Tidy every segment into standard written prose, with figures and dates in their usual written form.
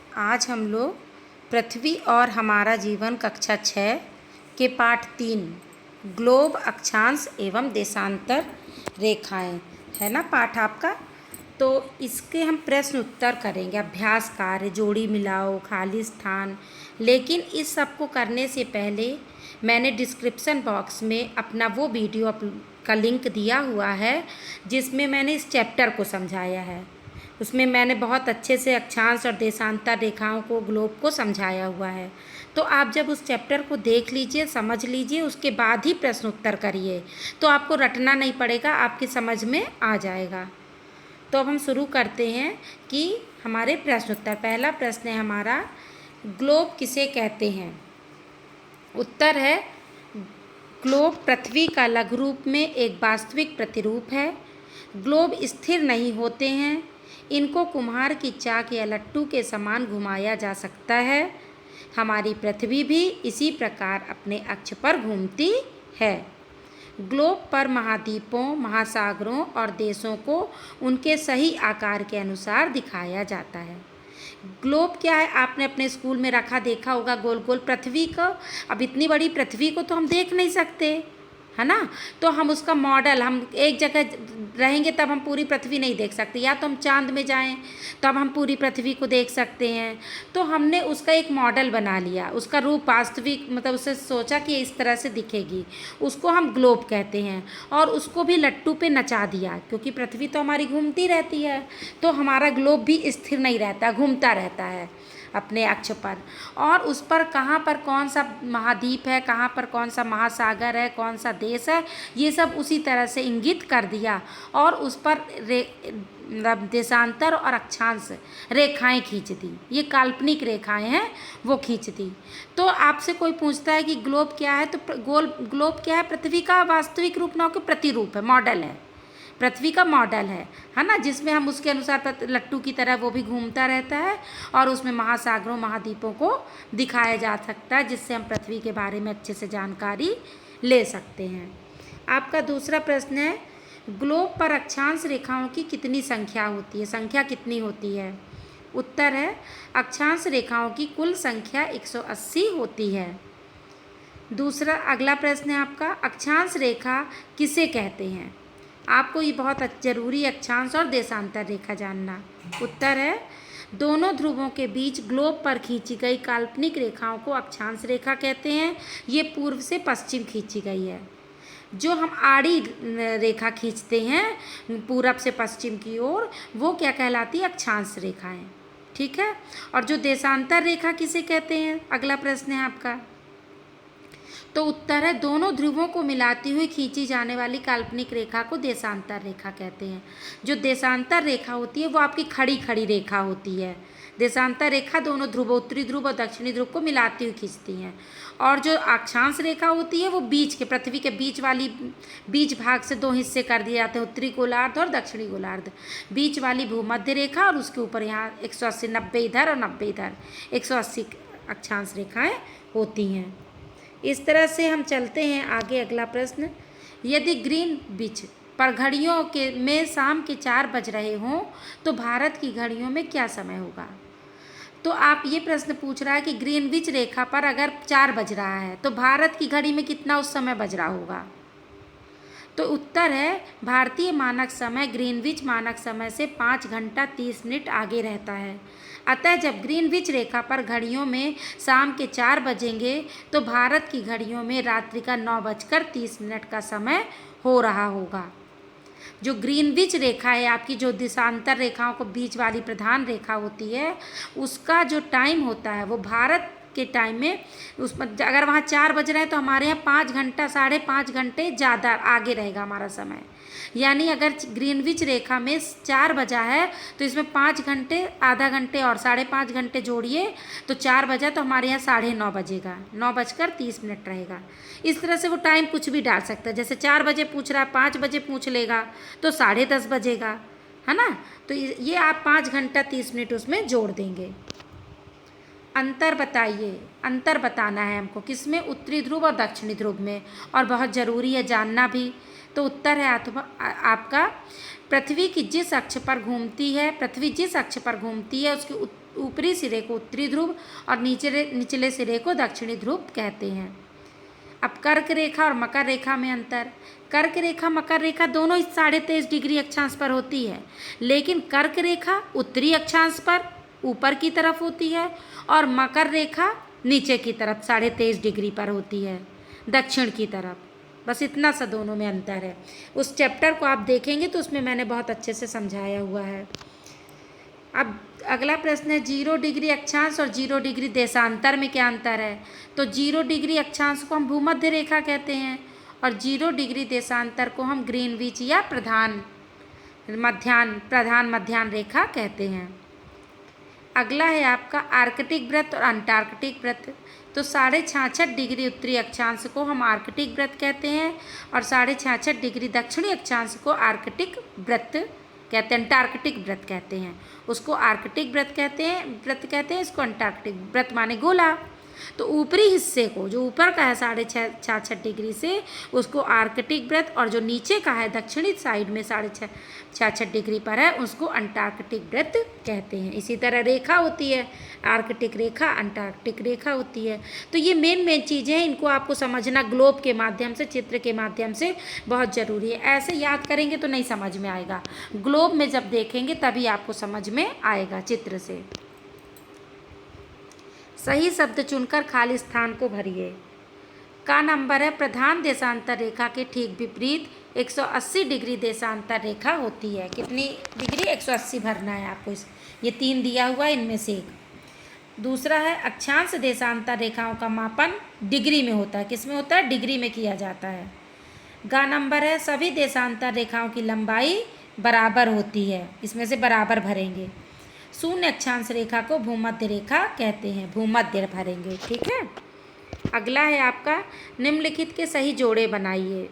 आज हम लोग पृथ्वी और हमारा जीवन कक्षा 6 के पाठ 3 ग्लोब अक्षांश एवं देशांतर रेखाएं है ना पाठ आपका। तो इसके हम प्रश्न उत्तर करेंगे, अभ्यास कार्य, जोड़ी मिलाओ, खाली स्थान। लेकिन इस सब को करने से पहले मैंने डिस्क्रिप्शन बॉक्स में अपना वो वीडियो का लिंक दिया हुआ है जिसमें मैंने इस चैप्टर को समझाया है। उसमें मैंने बहुत अच्छे से अक्षांश और देशांतर रेखाओं को, ग्लोब को समझाया हुआ है। तो आप जब उस चैप्टर को देख लीजिए, समझ लीजिए, उसके बाद ही प्रश्न उत्तर करिए, तो आपको रटना नहीं पड़ेगा, आपकी समझ में आ जाएगा। तो अब हम शुरू करते हैं कि हमारे प्रश्न उत्तर। पहला प्रश्न है हमारा, ग्लोब किसे कहते हैं? उत्तर है, ग्लोब पृथ्वी का लघु रूप में एक वास्तविक प्रतिरूप है। ग्लोब स्थिर नहीं होते हैं, इनको कुम्हार की चाक या लट्टू के समान घुमाया जा सकता है। हमारी पृथ्वी भी इसी प्रकार अपने अक्ष पर घूमती है। ग्लोब पर महाद्वीपों, महासागरों और देशों को उनके सही आकार के अनुसार दिखाया जाता है। ग्लोब क्या है? आपने अपने स्कूल में रखा देखा होगा, गोल गोल पृथ्वी को। अब इतनी बड़ी पृथ्वी को तो हम देख नहीं सकते, है ना। तो हम उसका मॉडल, हम एक जगह रहेंगे तब हम पूरी पृथ्वी नहीं देख सकते, या तो हम चांद में जाएं तब हम पूरी पृथ्वी को देख सकते हैं। तो हमने उसका एक मॉडल बना लिया, उसका रूप वास्तविक, मतलब उसे सोचा कि इस तरह से दिखेगी, उसको हम ग्लोब कहते हैं। और उसको भी लट्टू पे नचा दिया, क्योंकि पृथ्वी तो हमारी घूमती रहती है, तो हमारा ग्लोब भी स्थिर नहीं रहता, घूमता रहता है अपने अक्ष पर। और उस पर कहाँ पर कौन सा महाद्वीप है, कहाँ पर कौन सा महासागर है, कौन सा देश है, ये सब उसी तरह से इंगित कर दिया। और उस पर देशांतर और अक्षांश रेखाएं खींच दी, ये काल्पनिक रेखाएं हैं, वो खींच दी। तो आपसे कोई पूछता है कि ग्लोब क्या है, तो ग्लोब क्या है? पृथ्वी का वास्तविक रूप ना होकर प्रतिरूप है, मॉडल है, पृथ्वी का मॉडल है ना, जिसमें हम उसके अनुसार लट्टू की तरह वो भी घूमता रहता है और उसमें महासागरों, महाद्वीपों को दिखाया जा सकता है, जिससे हम पृथ्वी के बारे में अच्छे से जानकारी ले सकते हैं। आपका दूसरा प्रश्न है, ग्लोब पर अक्षांश रेखाओं की कितनी संख्या होती है? संख्या कितनी होती है? उत्तर है, अक्षांश रेखाओं की कुल संख्या 180 होती है। दूसरा अगला प्रश्न है आपका, अक्षांश रेखा किसे कहते हैं? आपको ये बहुत ज़रूरी है, अक्षांश और देशांतर रेखा जानना। उत्तर है, दोनों ध्रुवों के बीच ग्लोब पर खींची गई काल्पनिक रेखाओं को अक्षांश रेखा कहते हैं। ये पूर्व से पश्चिम खींची गई है। जो हम आड़ी रेखा खींचते हैं पूरब से पश्चिम की ओर, वो क्या कहलाती है? अक्षांश रेखाएं, ठीक है। और जो देशांतर रेखा किसे कहते हैं? अगला प्रश्न है आपका। तो उत्तर है, दोनों ध्रुवों को मिलाती हुई खींची जाने वाली काल्पनिक रेखा को देशांतर रेखा कहते हैं। जो देशांतर रेखा होती है वो आपकी खड़ी खड़ी रेखा होती है। देशांतर रेखा दोनों ध्रुव, उत्तरी ध्रुव और दक्षिणी ध्रुव को मिलाती हुई खींचती हैं। और जो अक्षांश रेखा होती है वो बीच के, पृथ्वी के बीच वाली, बीच भाग से दो हिस्से कर दिए जाते हैं, उत्तरी गोलार्ध और दक्षिणी गोलार्ध। बीच वाली भूमध्य रेखा और उसके ऊपर यहाँ 180, 90 इधर और 90 इधर, 180 अक्षांश रेखाएँ होती हैं। इस तरह से हम चलते हैं आगे। अगला प्रश्न, यदि ग्रीनविच पर घड़ियों के में शाम के 4 बज रहे हों तो भारत की घड़ियों में क्या समय होगा? तो आप ये प्रश्न पूछ रहा है कि ग्रीनविच रेखा पर अगर 4 बज रहा है तो भारत की घड़ी में कितना उस समय बज रहा होगा? तो उत्तर है, भारतीय मानक समय ग्रीनविच मानक समय से 5 घंटा 30 मिनट आगे रहता है। अतः जब ग्रीनविच रेखा पर घड़ियों में शाम के 4 बजेंगे तो भारत की घड़ियों में रात्रि का 9:30 का समय हो रहा होगा। जो ग्रीनविच रेखा है आपकी, जो देशांतर रेखाओं को बीच वाली प्रधान रेखा होती है, उसका जो टाइम होता है वो भारत के टाइम में, उसमें अगर वहाँ 4 बज रहे हैं तो हमारे यहाँ 5 घंटा, 5.5 घंटे ज़्यादा आगे रहेगा हमारा समय। यानी अगर ग्रीनविच रेखा में 4 बजा है तो इसमें 5 घंटे, आधा घंटे और 5.5 घंटे जोड़िए तो 4 बजा, तो हमारे यहाँ 9:30 बजेगा, 9:30 रहेगा। इस तरह से वो टाइम कुछ भी डाल सकता है, जैसे 4 बजे पूछ रहा है, 5 बजे पूछ लेगा तो 10:30 बजेगा, है ना। तो ये आप 5 घंटा 30 मिनट उसमें जोड़ देंगे। अंतर बताइए, अंतर बताना है हमको, किसमें? उत्तरी ध्रुव और दक्षिणी ध्रुव में, और बहुत ज़रूरी है जानना भी। तो उत्तर है आपका, पृथ्वी जिस अक्ष पर घूमती है उसकी ऊपरी सिरे को उत्तरी ध्रुव और निचले सिरे को दक्षिणी ध्रुव कहते हैं। अब कर्क रेखा और मकर रेखा में अंतर। कर्क रेखा मकर रेखा दोनों 23.5 डिग्री अक्षांश पर होती है, लेकिन कर्क रेखा उत्तरी अक्षांश पर ऊपर की तरफ होती है और मकर रेखा नीचे की तरफ 23.5 डिग्री पर होती है, दक्षिण की तरफ। बस इतना सा दोनों में अंतर है। उस चैप्टर को आप देखेंगे तो उसमें मैंने बहुत अच्छे से समझाया हुआ है। अब अगला प्रश्न है 0 डिग्री अक्षांश और 0 डिग्री देशांतर में क्या अंतर है। तो 0 डिग्री अक्षांश को हम भूमध्य रेखा कहते हैं और 0 डिग्री देशांतर को हम ग्रीनविच या प्रधान मध्याह्न रेखा कहते हैं। अगला है आपका आर्कटिक व्रत और अंटार्कटिक व्रत। तो 66.5 डिग्री उत्तरी अक्षांश को हम आर्कटिक व्रत कहते हैं और 66.5 डिग्री दक्षिणी अक्षांश को आर्कटिक व्रत कहते हैं, अंटार्कटिक व्रत कहते हैं। उसको आर्कटिक व्रत कहते हैं, इसको अंटार्कटिक व्रत माने गोला। तो ऊपरी हिस्से को, जो ऊपर का है 66.5 डिग्री से, उसको आर्कटिक व्रत, और जो नीचे का है दक्षिणी साइड में 66.5 डिग्री पर है, उसको अंटार्कटिक व्रत कहते हैं। इसी तरह रेखा होती है, आर्कटिक रेखा, अंटार्कटिक रेखा होती है। तो ये मेन चीज़ें हैं, इनको आपको समझना ग्लोब के माध्यम से, चित्र के माध्यम से बहुत ज़रूरी है। ऐसे याद करेंगे तो नहीं समझ में आएगा, ग्लोब में जब देखेंगे तभी आपको समझ में आएगा चित्र से। सही शब्द चुनकर खाली स्थान को भरिए। का नंबर है प्रधान देशांतर रेखा के ठीक विपरीत 180 डिग्री देशांतर रेखा होती है। कितनी डिग्री? 180 भरना है आपको। ये 3 दिया हुआ है, इनमें से एक। दूसरा है अक्षांश देशांतर रेखाओं का मापन डिग्री में होता है। किस में होता है? डिग्री में किया जाता है। गा नंबर है सभी देशांतर रेखाओं की लंबाई बराबर होती है। इसमें से बराबर भरेंगे। शून्य अक्षांश रेखा को भूमध्य रेखा कहते हैं, भूमध्य भरेंगे। ठीक है। अगला है आपका निम्नलिखित के सही जोड़े बनाइए।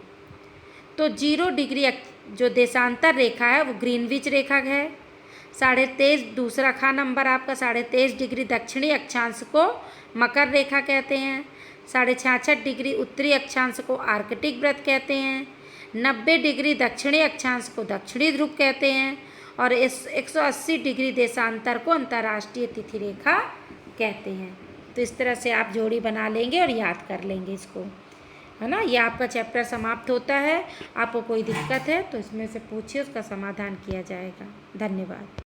तो 0 डिग्री जो देशांतर रेखा है वो ग्रीनविच रेखा है। 23.5 दूसरा खा नंबर आपका 23.5 डिग्री दक्षिणी अक्षांश को मकर रेखा कहते हैं। 66.5 डिग्री उत्तरी अक्षांश को आर्कटिक व्रत कहते हैं। 90 डिग्री दक्षिणी अक्षांश को दक्षिणी ध्रुव कहते हैं और इस 180 डिग्री देशांतर को अंतर्राष्ट्रीय तिथि रेखा कहते हैं। तो इस तरह से आप जोड़ी बना लेंगे और याद कर लेंगे इसको, है ना। ये आपका चैप्टर समाप्त होता है। आपको कोई दिक्कत है तो इसमें से पूछिए, उसका समाधान किया जाएगा। धन्यवाद।